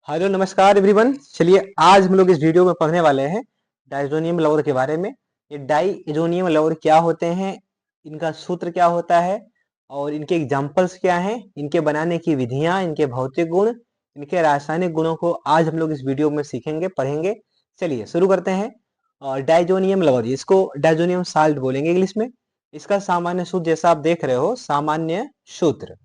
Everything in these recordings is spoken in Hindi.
हेलो नमस्कार एवरीवन। चलिए आज हम लोग इस वीडियो में पढ़ने वाले हैं डाइज़ोनियम लवर के बारे में। ये डाइज़ोनियम लवर क्या होते हैं, इनका सूत्र क्या होता है और इनके एग्जाम्पल्स क्या हैं, इनके बनाने की विधियां, इनके भौतिक गुण, इनके रासायनिक गुणों को आज हम लोग इस वीडियो में सीखेंगे, पढ़ेंगे। चलिए शुरू करते हैं। और डाइज़ोनियम लवर, इसको डाइज़ोनियम साल्ट बोलेंगे इंग्लिश में। इसका सामान्य सूत्र जैसा आप देख रहे हो, सामान्य सूत्र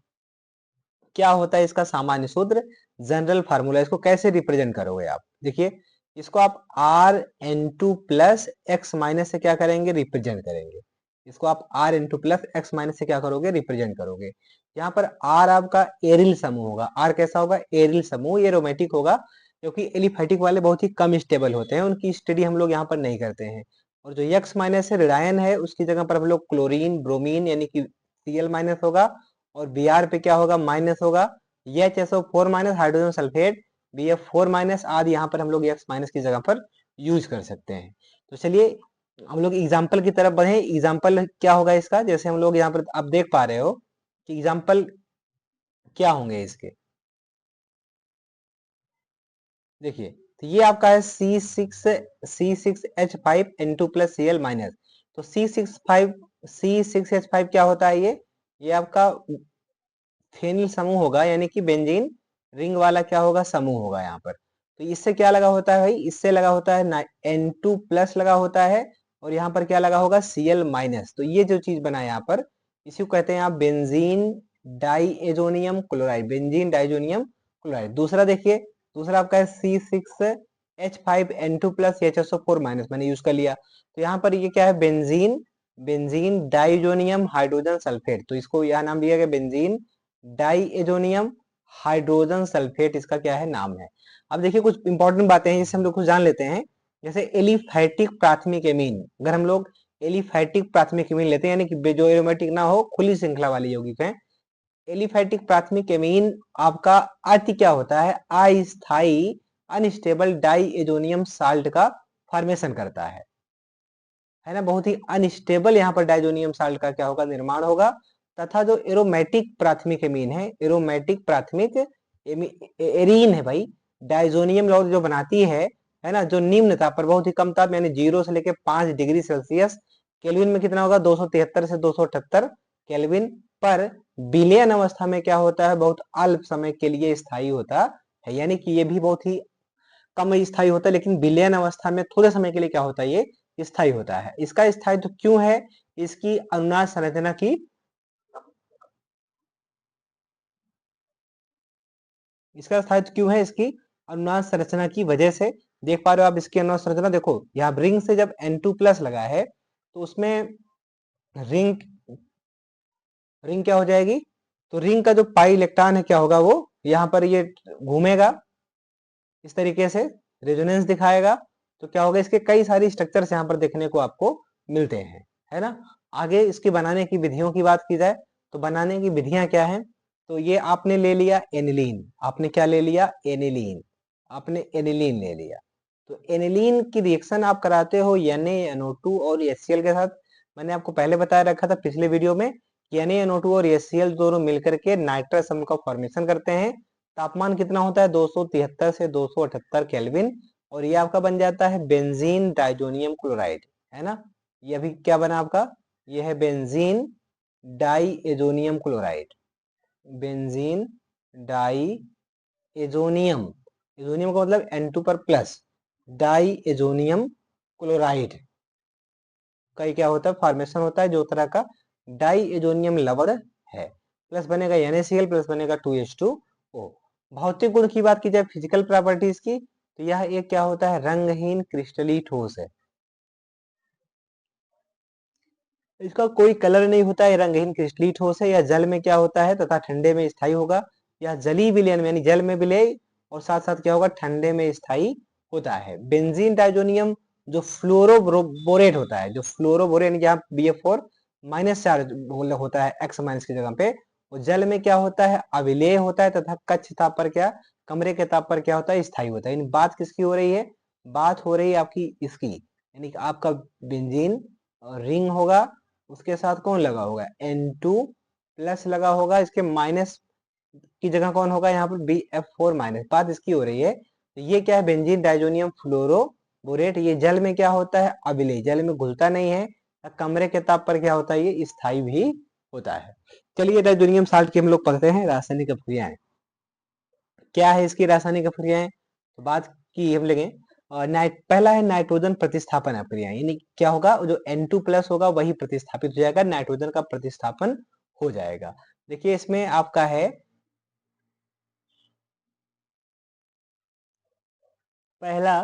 क्या होता है, इसका सामान्य सूत्र, जनरल फार्मूला। इसको कैसे रिप्रेजेंट करोगे आप, देखिए इसको आप R N two plus X minus से क्या करेंगे, रिप्रेजेंट करेंगे। इसको आप R N two plus X minus से क्या करोगे, रिप्रेजेंट करोगे। यहाँ पर आर आपका एरिल समूह होगा। आर कैसा होगा, एरिल समूह। ये रोमेटिक होगा क्योंकि एलिफेटिक वाले बहुत ही कम स्टेबल होते हैं, उनकी स्टडी हम लोग यहाँ पर नहीं करते हैं। और जो एक्स माइनस है रिडायन है, उसकी जगह पर हम लोग क्लोरीन ब्रोमीन यानी कि Cl माइनस होगा और Br पे क्या होगा, माइनस होगा। HSO4 minus hydrogen sulphate BF4 minus आदि यहाँ पर हम लोग X माइनस की जगह पर यूज कर सकते हैं। तो चलिए हम लोग एग्जाम्पल की तरफ बढ़े। एग्जाम्पल क्या होगा इसका, जैसे हम लोग यहाँ पर आप देख पा रहे हो कि एग्जाम्पल क्या होंगे इसके। देखिए तो ये आपका है C6H5N2 प्लस Cl माइनस। तो C6H5 क्या होता है, ये आपका फेनिल समूह होगा, यानी कि बेंजीन रिंग वाला क्या होगा, समूह होगा यहाँ पर। तो इससे क्या लगा होता है भाई, इससे लगा होता है N2 प्लस लगा होता है और यहाँ पर क्या लगा होगा, Cl माइनस। तो ये जो चीज बना है यहाँ पर, इसी को कहते हैं आप benzene diazonium chloride, benzene diazonium chloride. दूसरा देखिए, दूसरा आपका है C6H5N2 प्लस HSO4 माइनस, मैंने यूज कर लिया। तो यहाँ पर ये क्या है, benzene benzene diazonium hydrogen sulphate. तो इसको यह नाम दिया गया बेंजीन डाइएजोनियम हाइड्रोजन सल्फेट, इसका क्या है, नाम है। अब देखिए कुछ इंपॉर्टेंट बातें हैं जिससे हम लोग कुछ जान लेते हैं। जैसे एलिफैटिक प्राथमिक एमीन, अगर हम लोग एलिफैटिक प्राथमिक एमीन लेते हैं, यानी कि जो एरोमेटिक ना हो, खुली श्रृंखला वाले यौगिक हैं। एलिफैटिक प्राथमिक एमीन आपका अति क्या होता है, अस्थाई अनस्टेबल डाइएजोनियम साल्ट का फॉर्मेशन करता है ना। बहुत ही अनस्टेबल यहाँ पर डाइजोनियम साल्ट का क्या होगा, निर्माण होगा। तथा जो एरोमेटिक प्राथमिक एमीन है, एरोमेटिक प्राथमिक एरीन है भाई, डाइजोनियम लौह जो बनाती है ना, जो निम्न ताप पर, बहुत ही कम ताप यानी 0 से लेकर 5 डिग्री सेल्सियस, केल्विन में कितना होगा, 273 से 278 केल्विन पर विलयन अवस्था में क्या होता है, बहुत अल्प समय के लिए स्थायी होता है। यानी कि ये भी बहुत ही कम स्थायी होता है, लेकिन विलयन अवस्था में थोड़े समय के लिए क्या होता है, ये स्थायी होता है। इसका स्थायित्व क्यों है, इसकी अनुनाद संरचना की, इसका स्थायित्व क्यों है, इसकी अनुनाद संरचना की वजह से। देख पा रहे हो आप इसकी अनुनाद संरचना, देखो यहाँ रिंग से जब N2 प्लस लगा है तो उसमें रिंग रिंग क्या हो जाएगी, तो रिंग का जो पाई इलेक्ट्रॉन है क्या होगा, वो यहाँ पर ये घूमेगा इस तरीके से, रेजोनेंस दिखाएगा। तो क्या होगा, इसके कई सारी स्ट्रक्चर्स यहाँ पर देखने को आपको मिलते हैं, है ना। आगे इसकी बनाने की विधियों की बात की जाए तो बनाने की विधियां क्या है, तो ये आपने ले लिया एनिलीन, आपने क्या ले लिया, एनिलीन, आपने एनिलीन ले लिया। तो एनिलीन की रिएक्शन आप कराते हो NaNO2 और HCl के साथ। मैंने आपको पहले बताया रखा था पिछले वीडियो में कि NaNO2 और HCl दोनों मिलकर के नाइट्रस अम्ल का फॉर्मेशन करते हैं। तापमान कितना होता है, 273 से 278 केल्विन, और ये आपका बन जाता है बेंजीन डाइजोनियम क्लोराइड, है ना। ये अभी क्या बना आपका, ये है benzene diazonium chloride, benzene diazonium, azonium का मतलब N2 पर प्लस, डाइएजोनियम क्लोराइड का क्या होता है, फॉर्मेशन होता है जो तरह का डाइएजोनियम लवण है। प्लस बनेगा NaCl प्लस बनेगा 2H2O। भौतिक गुण की बात की जाए, फिजिकल प्रॉपर्टीज की, तो यह एक क्या होता है, रंगहीन क्रिस्टलीय ठोस है। इसका कोई कलर नहीं होता है, रंगहीन क्रिस्टलीय ठोस है। यह जल में क्या होता है तथा ठंडे में स्थायी होगा। यह जलीय विलयन में यानी जल में विलय और साथ साथ क्या होगा, ठंडे में स्थायी होता है। बेंजीन डाइजोनियम जो फ्लोरोबोरेट होता है, जो फ्लोरोबोरेट जहाँ BF4 माइनस चार्ज होता है X माइनस की जगह पे, वो जल में क्या होता है, अविलेय होता है तथा कक्ष ताप पर क्या, कमरे के ताप पर क्या होता है, स्थायी होता है। इन बात किसकी हो रही है, बात हो रही है आपकी इसकी, यानी कि आपका बेंजीन रिंग होगा, उसके साथ कौन लगा होगा, N2 प्लस लगा होगा, इसके माइनस की जगह कौन होगा यहाँ पर BF4 माइनस। बात इसकी हो रही है, तो ये क्या है, बेंजीन डाइजोनियम फ्लोरोबोरेट। ये जल में क्या होता है, अविलेय, जल में घुलता नहीं है। कमरे के ताप पर क्या होता है, ये स्थायी भी होता है। चलिए डाइजोनियम साल्ट की हम लोग पढ़ते हैं रासायनिक अभिक्रियाएं। क्या है इसकी रासायनिक अभिक्रियाएं, तो बात की हम लेंगे। पहला है नाइट्रोजन प्रतिस्थापन अभिक्रिया, यानी क्या होगा, जो N2+ होगा वही प्रतिस्थापित हो जाएगा, नाइट्रोजन का प्रतिस्थापन हो जाएगा। देखिए इसमें आपका है पहला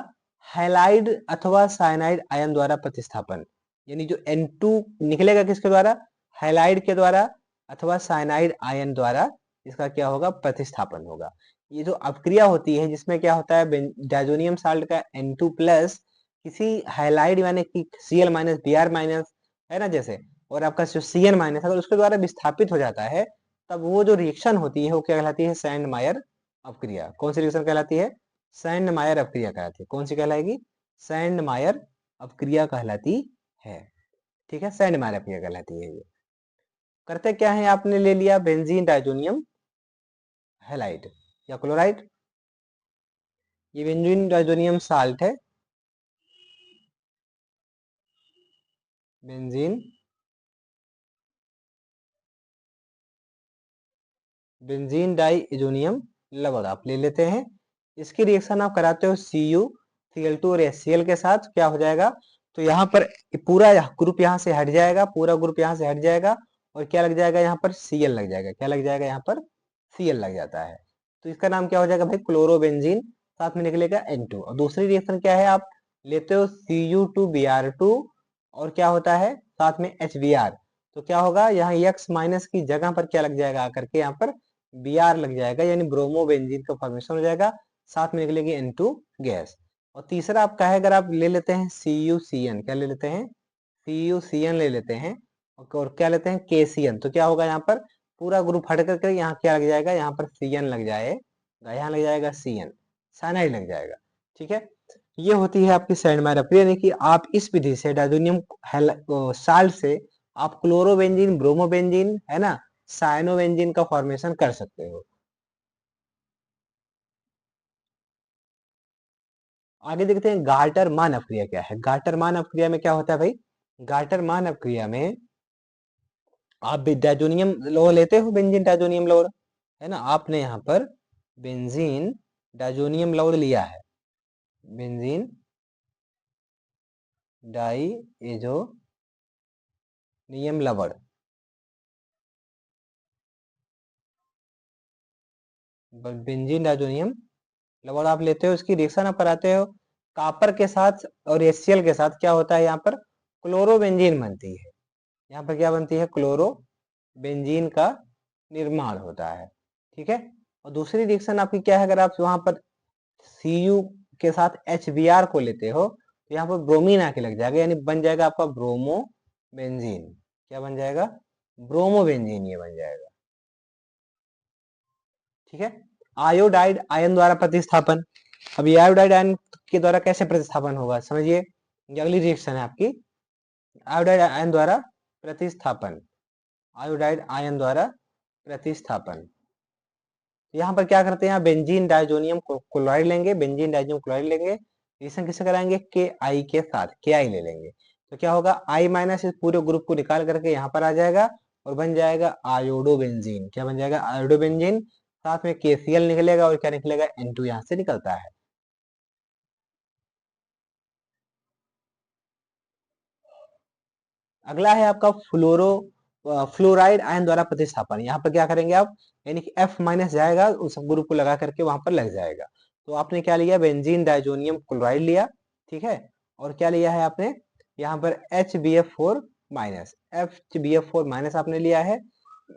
हैलाइड अथवा साइनाइड आयन द्वारा प्रतिस्थापन, यानी जो N2 निकलेगा किसके द्वारा, हैलाइड के द्वारा अथवा साइनाइड आयन द्वारा इसका क्या होगा, प्रतिस्थापन होगा। ये जो अपक्रिया होती है जिसमें क्या होता है, डाइजोनियम साल्ट का N2+ किसी हैलाइड यानी कि Cl- Br- है ना जैसे, और आपका जो Cn- अगर उसके द्वारा विस्थापित हो जाता है, तब वो जो रिएक्शन होती है वो क्या कहलाती है, सैंड मायर अपक्रिया। कौन सी रिएक्शन कहलाती है, सैंड मायर अपक्रिया कहलाती है। कौन सी कहलाएगी, सैंड मायर अपक्रिया कहलाती है। ठीक है, सैंड मायर अपक्रिया कहलाती है। ये करते क्या है, आपने ले लिया बेंजीन डाइजोनियम हैलाइड या क्लोराइड, ये बेंजीन डाइजोनियम साल्ट है, बेंजीन बेंजीन डाइजोनियम लवण आप ले लेते हैं। इसकी रिएक्शन आप कराते हो CuCl2 और HCl के साथ, क्या हो जाएगा, तो यहाँ पर पूरा ग्रुप यहाँ से हट जाएगा, पूरा ग्रुप यहाँ से हट जाएगा, और क्या लग जाएगा, यहाँ पर Cl लग जाएगा। क्या लग जाएगा, यहाँ पर Cl लग जाता है। तो इसका नाम क्या हो जाएगा भाई, क्लोरोबेंजीन। साथ में निकलेगा N2। और दूसरी रिएक्शन क्या है, आप लेते हो Cu2Br2, और क्या होता है साथ में HBr। तो क्या होगा, यहाँ X- की जगह पर क्या लग जाएगा, आकर के यहाँ पर Br लग जाएगा, यानी ब्रोमो बेंजीन का फॉर्मेशन हो जाएगा। साथ में निकलेगी N2 गैस। और तीसरा आपका है, अगर आप ले लेते हैं CuCN, क्या ले लेते हैं, CuCN ले लेते हैं, और क्या लेते हैं KCN, तो क्या होगा, यहाँ पर पूरा ग्रुप हट करके यहाँ क्या लग जाएगा, यहाँ पर Cn लग जाएगा, यहाँ लग जाएगा Cn, साइनाइड लग जाएगा। ठीक है, ये होती है आपकी सैंड मायर अपक्रिया, यानी कि आप इस विधि से डाइजोनियम साल्ट से आप क्लोरोबेंजीन, ब्रोमोबेंजीन, है ना, साइनोबेंजीन का फॉर्मेशन कर सकते हो। आगे देखते हैं गार्टर मान अपक्रिया क्या है। गार्टर मान अपक्रिया में क्या होता है भाई, गार्टर मान अपक्रिया में आप भी डाइजोनियम लोअर लेते हो, बेंजीन डाइजोनियम लोअर, है ना, आपने यहाँ पर बेंजीन डाइजोनियम लोअर लिया है, बेंजीन डाइएजोनियम लवण, बेंजीन डाइजोनियम लवण आप लेते हो, इसकी रिएक्शन आप कराते हो कापर के साथ और HCl के साथ, क्या होता है, यहाँ पर क्लोरोबेंजीन बनती है। यहाँ पर क्या बनती है, क्लोरोबेंजीन का निर्माण होता है। ठीक है, और दूसरी रिएक्शन आपकी क्या है, अगर आप वहां पर Cu के साथ HBr को लेते हो, तो यहाँ पर ब्रोमीन आके लग जाएगा, यानी बन जाएगा आपका ब्रोमोबेंजीन। क्या बन जाएगा, ब्रोमोबेंजीन ये बन जाएगा। ठीक है, आयोडाइड आयन द्वारा प्रतिस्थापन। अब ये आयोडाइड आयन के द्वारा कैसे प्रतिस्थापन होगा, समझिए, ये अगली रिएक्शन है आपकी, आयोडाइड आयन द्वारा प्रतिस्थापन, आयोडाइड आयन द्वारा प्रतिस्थापन। यहाँ पर क्या करते हैं, बेंजीन डाइजोनियम क्लोराइड लेंगे, बेंजीन डाइजोनियम क्लोराइड लेंगे, रिएक्शन किससे कराएंगे, Ki के साथ, Ki ले लेंगे, तो क्या होगा, I- इस पूरे ग्रुप को निकाल करके यहाँ पर आ जाएगा, और बन जाएगा आयोडोबेंजीन। क्या बन जाएगा, आयोडोबेंजीन। साथ में KCl निकलेगा, और क्या निकलेगा, N2 यहाँ से निकलता है। अगला है आपका फ्लोराइड आयन द्वारा प्रतिस्थापन। यहाँ पर क्या करेंगे आप, यानी कि F- जाएगा, उस ग्रुप को लगा करके वहां पर लग जाएगा। तो आपने क्या लिया, बेंजीन डाइजोनियम क्लोराइड लिया, ठीक है, और क्या लिया है आपने, यहाँ पर HBF4- आपने लिया है।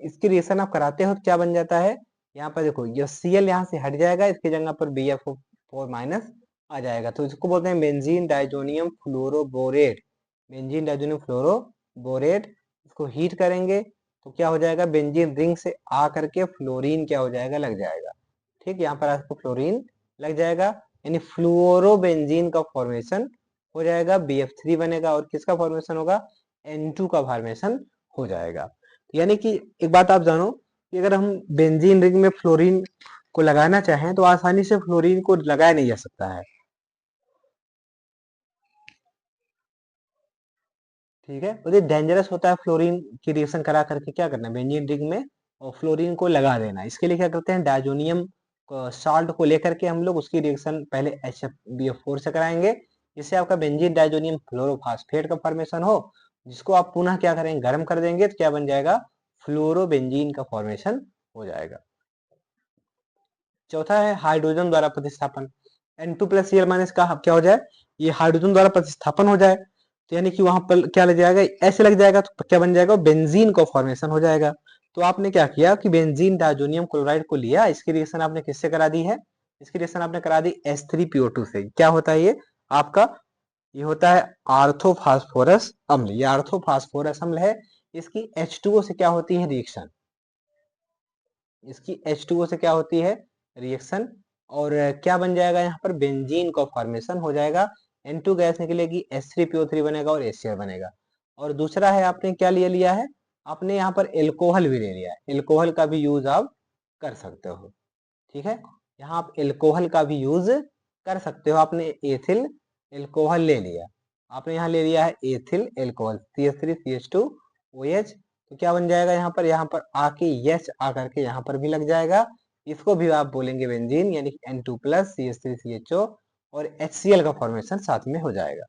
इसकी रिएक्शन आप कराते हो तो क्या बन जाता है, यहाँ पर देखो, ये Cl यहाँ से हट जाएगा, इसकी जगह पर BF4- आ जाएगा, तो इसको बोलते हैं benzene diazonium fluoroborate, benzene diazonium fluoroborate. इसको हीट करेंगे तो क्या हो जाएगा, बेंजीन रिंग से आ करके फ्लोरीन क्या हो जाएगा, लग जाएगा। ठीक, यहाँ पर आपको फ्लोरीन लग जाएगा, यानी फ्लोरोबेंजीन का फॉर्मेशन हो जाएगा, BF3 बनेगा, और किसका फॉर्मेशन होगा, N2 का फॉर्मेशन हो जाएगा। यानी कि एक बात आप जानो, कि अगर हम बेंजीन रिंग में फ्लोरीन को लगाना चाहें तो आसानी से फ्लोरीन को लगाया नहीं जा सकता है। ठीक है, तो ये डेंजरस होता है फ्लोरीन की रिएक्शन करा करके क्या करना है बेंजीन रिंग में और फ्लोरीन को लगा देना। इसके लिए क्या करते हैं डायजोनियम साल्ट को लेकर के हम लोग उसकी रिएक्शन पहले HFBF4 से कराएंगे, जिससे आपका बेंजीन डायजोनियम फ्लोरोफास्फेट का फॉर्मेशन हो, जिसको आप पुनः क्या करेंगे गर्म कर देंगे तो क्या बन जाएगा फ्लोरोबेंजीन का फॉर्मेशन हो जाएगा। चौथा है हाइड्रोजन द्वारा प्रतिस्थापन। N2+Cl- का क्या हो जाए, ये हाइड्रोजन द्वारा प्रतिस्थापन हो जाए तो यानी कि वहां पर क्या लग जाएगा ऐसे लग जाएगा तो क्या बन जाएगा बेंजीन का फॉर्मेशन हो जाएगा। तो आपने क्या किया कि बेंजीन डायजोनियम क्लोराइड को लिया, इसकी रिएक्शन आपने किससे करा दी है, इसकी रिएक्शन आपने करा दी H3PO2 से। क्या होता है ये आपका, ये होता है आर्थोफास्फोरस अम्ल। ये आर्थोफास्फोरस अम्ल है, इसकी H2O से क्या होती है रिएक्शन, इसकी H2O से क्या होती है रिएक्शन, और क्या बन जाएगा यहाँ पर बेंजीन का फॉर्मेशन हो जाएगा। N2 गैस निकलेगी, H3PO3 बनेगा और HCl बनेगा। और दूसरा है आपने क्या लिया लिया है, आपने यहाँ पर एल्कोहल भी ले लिया है, एल्कोहल का भी यूज आप कर सकते हो। ठीक है, यहाँ आप एल्कोहल का भी यूज कर सकते हो। आपने एथिल एल्कोहल ले लिया, आपने यहाँ ले लिया है एथिल एल्कोहल CH3CH2OH। तो क्या बन जाएगा यहाँ पर आके यच आकर के यहाँ पर भी लग जाएगा, इसको भी आप बोलेंगे बेंजीन, यानी कि N2+CH3CHO और HCl का फॉर्मेशन साथ में हो जाएगा।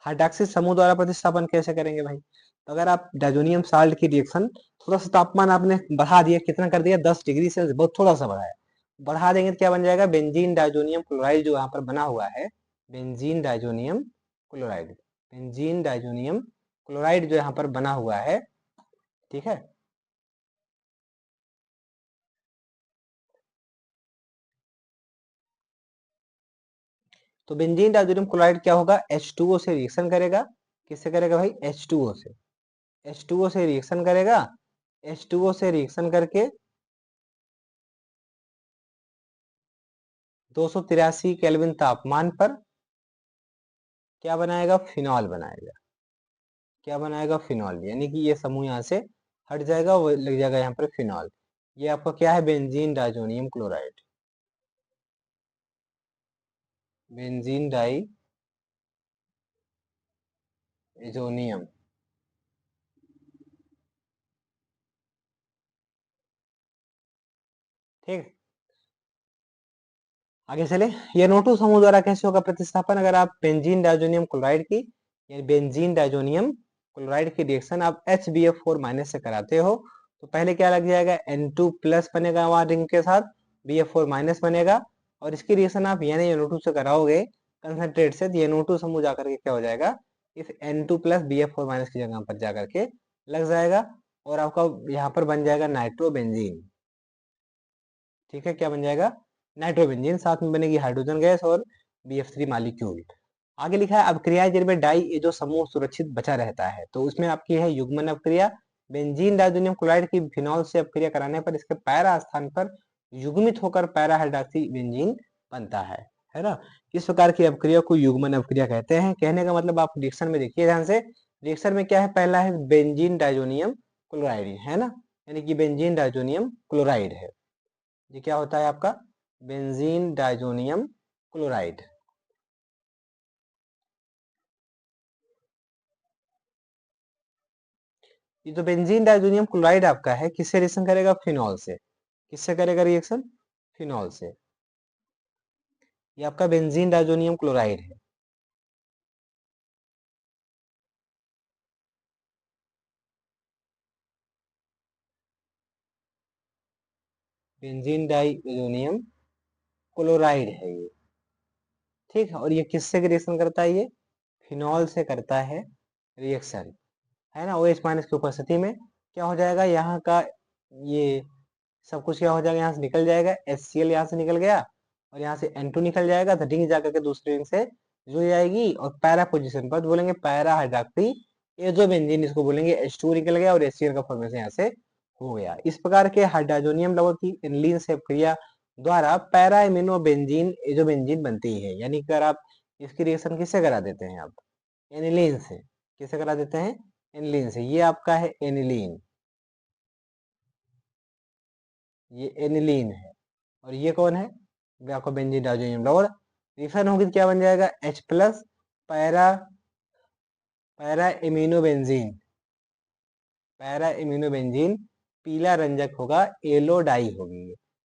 हाइड्रॉक्सिल समूह द्वारा प्रतिस्थापन कैसे करेंगे भाई, तो अगर आप डायजोनियम साल्ट की रिएक्शन थोड़ा सा तापमान आपने बढ़ा दिया, कितना कर दिया 10 डिग्री सेल्सियस, बहुत थोड़ा सा बढ़ाया, बढ़ा देंगे तो क्या बन जाएगा बेंजीन डायजोनियम क्लोराइड जो यहाँ पर बना हुआ है, benzene diazonium chloride, benzene diazonium chloride जो यहाँ पर बना हुआ है। ठीक है, तो बेंजीन डायजोनियम क्लोराइड क्या होगा H2O से रिएक्शन करेगा, किससे करेगा भाई H2O से, H2O से रिएक्शन करेगा, H2O से रिएक्शन करके 283 केल्विन तापमान पर क्या बनाएगा फिनॉल बनाएगा, क्या बनाएगा फिनॉल, यानी कि ये समूह यहाँ से हट जाएगा, वो लग जाएगा यहाँ पर फिनॉल। ये आपका क्या है benzene diazonium chloride, benzene di azonium. ठीक, आगे चले, ये NO2 समूह द्वारा कैसे होगा प्रतिस्थापन, अगर आप बेंजीन डायजोनियम क्लोराइड की यानी बेंजीन डायजोनियम क्लोराइड की रिएक्शन आप HBF4- से कराते हो तो पहले क्या लग जाएगा N2+ बनेगा वहां रिंग के साथ, BF4- बनेगा, और इसकी रिएक्शन आप यानी NO2 से कराओगे कंसंट्रेट से, तो NO2 समूह जाकर के क्या हो जाएगा इस N2+ BF4- की जगह पर जाकर के लग जाएगा, और आपका यहाँ पर बन जाएगा नाइट्रोबेंजीन। ठीक है, क्या बन जाएगा नाइट्रोबेंजीन, साथ में बनेगी हाइड्रोजन गैस और BF3 मॉलिक्यूल। आगे लिखा है अपक्रिया जिनमें डाई ये जो समूह सुरक्षित बचा रहता है, तो उसमें आपकी है युग्मन अपक्रिया। बेंजीन डायजोनियम क्लोराइड की फिनॉल से अपक्रिया कराने पर इसके पैरा स्थान पर युग्मित होकर पैरा हाइड्रॉक्सी बेंजीन बनता है ना। इस प्रकार की अपक्रिया को युग्मन अपक्रिया कहते हैं। कहने का मतलब आप रिएक्शन में देखिए ध्यान से, रिएक्शन में क्या है पहला है बेंजीन डायजोनियम क्लोराइड है ना, यानी कि बेंजीन डायजोनियम क्लोराइड है, ये क्या होता है आपका बेंजीन डायजोनियम क्लोराइड। ये जो बेंजीन डायजोनियम क्लोराइड आपका है किससे रिएक्शन करेगा फिनॉल से, किससे करेगा रिएक्शन फिनॉल से, ये आपका बेंजीन डायजोनियम क्लोराइड है। बेंजीन डायजोनियम क्लोराइड है ये। ठीक है, और ये किससे रिएक्शन करता है ये फिनॉल से करता है रिएक्शन, है ना। OH- की उपस्थिति में क्या हो जाएगा यहाँ का ये सब कुछ क्या हो जाएगा यहाँ से निकल जाएगा, HCl यहाँ से निकल गया और यहाँ से N2 निकल जाएगा, तो रिंग जाकर के दूसरे रिंग से जुड़ जाएगी, और पैरा पोजीशन पर तो बोलेंगे पैरा हाइड्रॉक्सी एजोबेंजीन, इसको बोलेंगे H2 निकल गया और HCl का फॉर्मेशन यहाँ से हो गया। इस प्रकार के हाइड्रोजोनियम लवण की एनिलीन से क्रिया द्वारा पैरा एमिनो बेंजीन एजोबेंजीन बनती है, यानी कि अगर आप इसकी रिएक्शन किससे करा देते हैं आप एनिलीन से, किससे करा देते हैं एनिलीन से, ये आपका है एनिलीन। ये एनिलीन है, और ये कौन है, आपका बेंजीन डाइज़ोनियम लवर। रिएक्शन होगी तो क्या बन जाएगा, H plus para para aminobenzene, para aminobenzene, पीला रंजक होगा, येलो डाई होगी ये,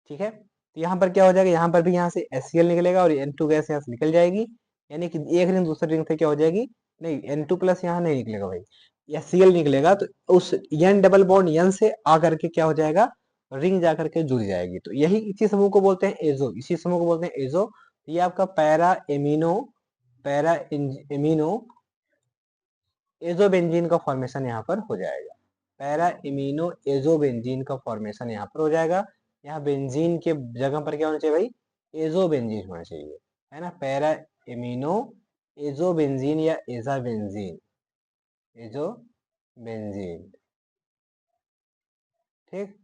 ठीक है। तो यहाँ पर क्या हो जाएगा, यहाँ पर भी यहाँ से HCl निकलेगा और N2 गैस यहाँ से निकल जाएगी, यानी कि एक रिंग दूसरे रिंग से क्या हो जाएगी, नहीं N2 प्लस यहाँ नहीं निकलेगा भाई, HCl निकलेगा, तो उस N डबल बॉन्ड N से आकर के क्या हो जाएगा, रिंग जाकर के जुड़ जाएगी। तो यही इसी समूह को बोलते हैं एजो, इसी समूह को बोलते हैं एजो। ये आपका पैरा एमिनो एजोबेंजीन का फॉर्मेशन यहाँ पर हो जाएगा, पैरा इमिनो एजोबेंजीन का फॉर्मेशन यहाँ पर हो जाएगा। यहाँ बेंजीन के जगह पर क्या होना चाहिए भाई, एजोबेंजीन होना चाहिए, है ना, पैरा इमिनो एजोबेंजीन या एजाबेंजीन, एजोबेंजीन, ठीक।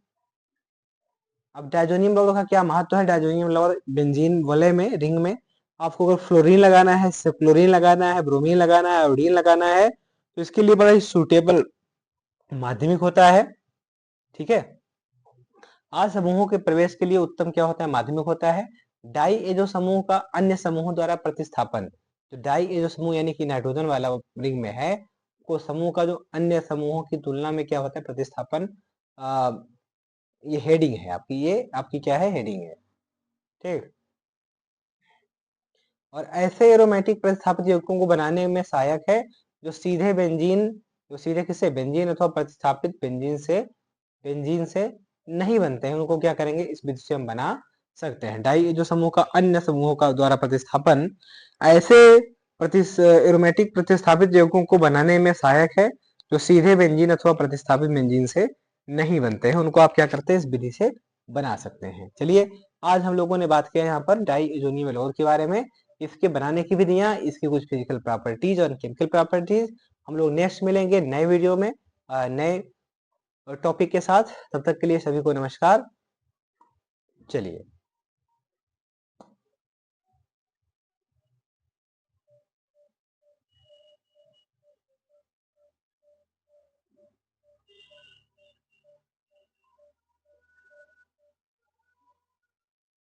अब डाइज़ोनियम लवर का क्या महत्व है, डाइज़ोनियम लवर बेंजीन वाले में रिंग में आपको अगर फ्लोरीन लगाना है, क्लोरीन लगाना है, ब्रोमीन लगाना है, आयोडीन लगाना है, तो इसके लिए बड़ा ही सूटेबल माध्यमिक होता है, ठीक है। आज समूहों के प्रवेश के लिए उत्तम क्या होता है, माध्यमिक होता है। डाई एजो समूह का अन्य समूहों द्वारा प्रतिस्थापन, तो डाई एजो समूह यानी कि नाइट्रोजन वाला रिंग में है, को समूह का जो अन्य समूहों की तुलना में क्या होता है, प्रतिस्थापन, ये हेडिंग है आपकी, ये आपकी क्या है, हेडिंग है, ठीक। और ऐसे एरोमेटिक प्रतिस्थापित यौगिकों को बनाने में सहायक है, जो सीधे बेंजीन, जो सीधे किससे, बेंजीन अथवा प्रतिस्थापित बेंजीन से नहीं बनते हैं, उनको क्या करेंगे, इस विधि से हम बना सकते हैं। डाई जो समूह का अन्य समूहों का द्वारा प्रतिस्थापन ऐसे एरोमेटिक प्रतिस्थापित यौगिकों को बनाने में सहायक है, जो सीधे बेंजीन अथवा प्रतिस्थापित बेंजीन से नहीं बनते हैं, उनको आप क्या करते हैं, इस विधि से बना सकते हैं। चलिए, आज हम लोगों ने बात किया यहाँ पर डाई एजोनियम एलोर के बारे में, इसके बनाने की विधियां, इसकी कुछ फिजिकल प्रॉपर्टीज और केमिकल प्रॉपर्टीज। हम लोग नेक्स्ट मिलेंगे नए वीडियो में नए टॉपिक के साथ, तब तक के लिए सभी को नमस्कार। चलिए।